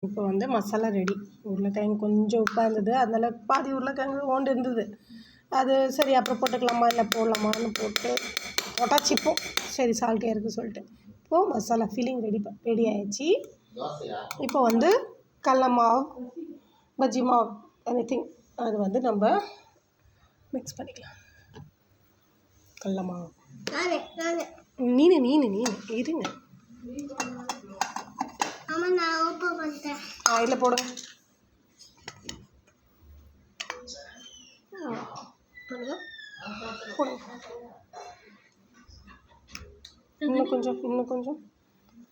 இப்போ வந்து மசாலா ரெடி. உருளைக்கிழங்கு கொஞ்சம் உப்பாக இருந்தது, அதனால பாதி உருளைக்கிழங்கு ஓண்டு இருந்தது. அது சரி அப்புறம் போட்டுக்கலாமா இல்லை போடலாமான்னு போட்டாச்சு. சரி சால்ட்டியாக இருக்குது சொல்லிட்டு இப்போது மசாலா ஃபில்லிங் ரெடி ஆயிடுச்சு. இப்போ வந்து கடல மாவு, பஜ்ஜி மாவு, எனிதிங் அது வந்து நம்ம மிக்ஸ் பண்ணிக்கலாம். கடல மாவு நீனு இருங்க. இல்லை போடுங்க. இன்னும் கொஞ்சம்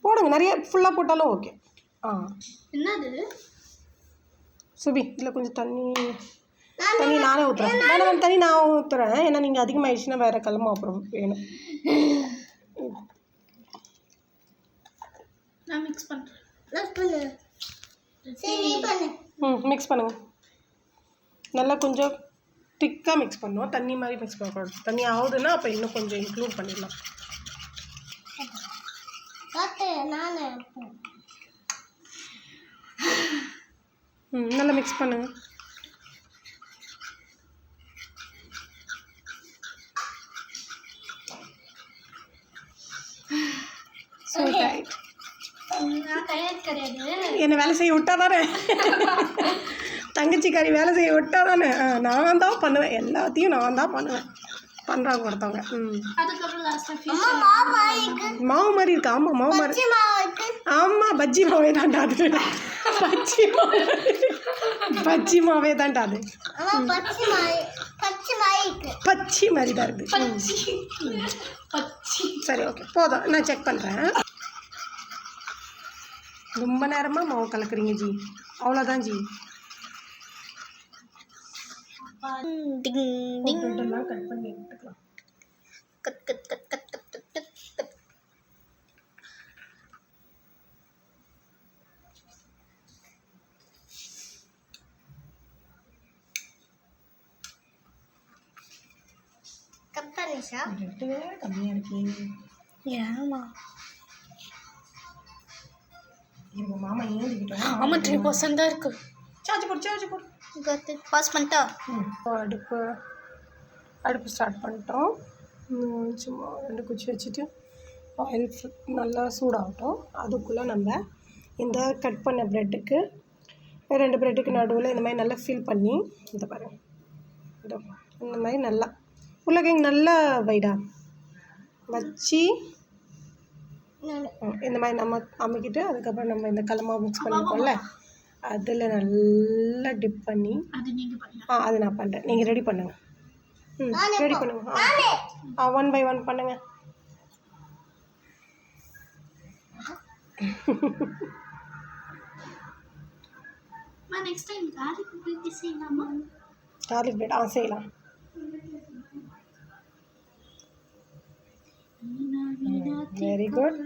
போடுங்க. நிறைய ஃபுல்லாக போட்டாலும் ஓகே. என்னது சுபி இதில் கொஞ்சம் தண்ணி நானே ஊற்றுறேன். வேணாம் தண்ணி நான் ஊற்றுறேன். ஏன்னா நீங்கள் அதிகமாகிடுச்சுன்னா வேறு கடல அப்புறம் வேணும். நான் மிக்ஸ் பண்ணுறேன். மிக்ஸ் பண்ணுங்க. நல்லா கொஞ்சம் திக்காக மிக்ஸ் பண்ணுவோம். தண்ணி மாதிரி மிக்ஸ் பண்ணக்கூடாது. தண்ணி ஆகுதுன்னா அப்போ இன்னும் கொஞ்சம் இன்க்ளூட் பண்ணிடலாம். நல்லா மிக்ஸ் பண்ணுங்க. என்னை வேலை செய்ய விட்டா தானே தங்கச்சிக்காரி வேலை செய்ய விட்டா தானே. நான் தான் பண்ணுவேன், எல்லாத்தையும் நான் தான் பண்ணுவேன். பண்ணுறாங்க ஒருத்தவங்க. மாவு மாதிரி இருக்கா? ஆமாம் மாவு மாதிரி. ஆமாம் பஜ்ஜி மாவே தான்டா அது. பஜ்ஜி மாவே தான்டா அது. பச்சி மாதிரி தான் இருக்குது. சரி ஓகே போதும். நான் செக் பண்ணுறேன். ரொம்ப நேரமாக மாவு கலக்குறீங்க ஜி. அவ்வளோதான் ஜி. எல்லாம் கட் பண்ணி எடுத்துக்கலாம். கம்மியாக இருக்கீங்க. ஏமா எங்கள் மாமா ஏந்திக்கிட்டோம். ஆமாம் 3% தான் இருக்குது. சார்ஜ் போட்டு பாஸ் பண்ணிட்டா. அடுப்பு ஸ்டார்ட் பண்ணிட்டோம். சும்மா 2 குச்சி வச்சுட்டு ஆயில் நல்லா சூடாகட்டும். அதுக்குள்ளே நம்ம இந்த கட் பண்ண ப்ரெட்டுக்கு 2 ப்ரெட்டுக்கு நடுவில் இந்த மாதிரி நல்லா ஃபில் பண்ணி இதை பாருங்கள். இந்த மாதிரி நல்லா உருளைக்கிழங்கு நல்லா வைடா வச்சு இந்த மாதிரி நம்ம அமுக்கிட்டு அதுக்கப்புறம் நம்ம இந்த கடல மாவு மிக்ஸ் பண்ணியிருக்கோம்ல அதில் நல்லா டிப் பண்ணி அது நான் பண்ணுறேன். நீங்கள் ரெடி பண்ணுங்க. ரெடி பண்ணுங்க. 1 by 1 பண்ணுங்க. நெக்ஸ்ட் டைம் கார்லிக் பிரெட் செய்யலாமா? கார்லிக் பிரெட் செய்யலாம். Very good.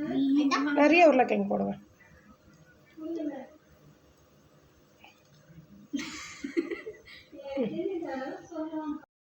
நிறைய உருளைக்கிழங்கு போடுவேன்.